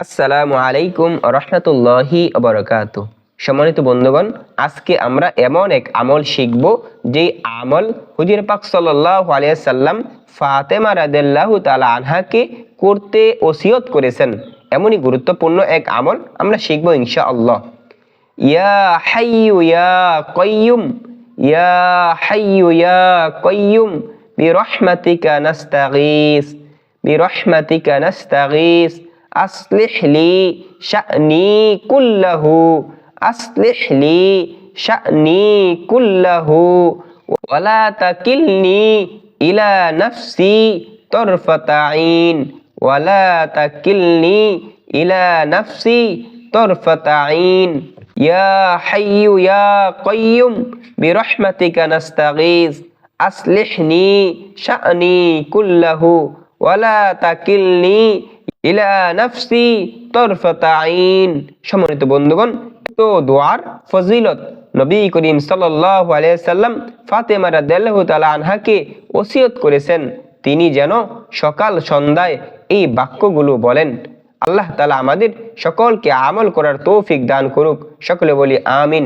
আসসালামু আলাইকুম রহমতুল্লাহি বারাকাতুহু। সম্মানিত বন্ধুগণ, আজকে আমরা এমন এক আমল শিখব যেই আমল হুজুর পাক সাল্লাল্লাহু আলাইহি সাল্লাম ফাতেমা রাদিয়াল্লাহু তাআলা আনহাকে করতে ওসিয়ত করেছেন। এমনই গুরুত্বপূর্ণ এক আমল আমরা শিখব ইনশাআল্লাহ। ইয়া হাইয়ু ইয়া কাইয়ুম, ইয়া হাইয়ু ইয়া কাইয়ুম বিরহমাতিকা নাস্তাগীস, বিরহমাতিকা নাস্তাগীস আসলিহ লি শা'নি কুল্লাহু, আসলিহ লি শা'নি কুল্লাহু ওয়ালা তাকিলনি ইলা নাফসি তরফাতা আইন, ওয়ালা তাকিলনি ইলা নাফসি তরফাতা আইন। ইয়া হাইয়ু ইয়া কাইয়ুম বিরহমাতিকা নাস্তাগীস আসলিহনি শা'নি কুল্লাহু ওয়ালা তাকিলনি ইলা নাফসি তরফাতা আইন। সম্মানিত বন্ধুগণ, তো দোয়ার ফজিলত নবী করিম সাল্লাল্লাহু আলাইহি সাল্লাম ফাতেমা রাদিয়াল্লাহু তাআলা আনহাকে ওসিয়ত করেছেন তিনি যেন সকাল সন্ধ্যায় এই বাক্যগুলো বলেন। আল্লাহ তাআলা আমাদের সকলকে আমল করার তৌফিক দান করুক। সকলে বলি আমিন।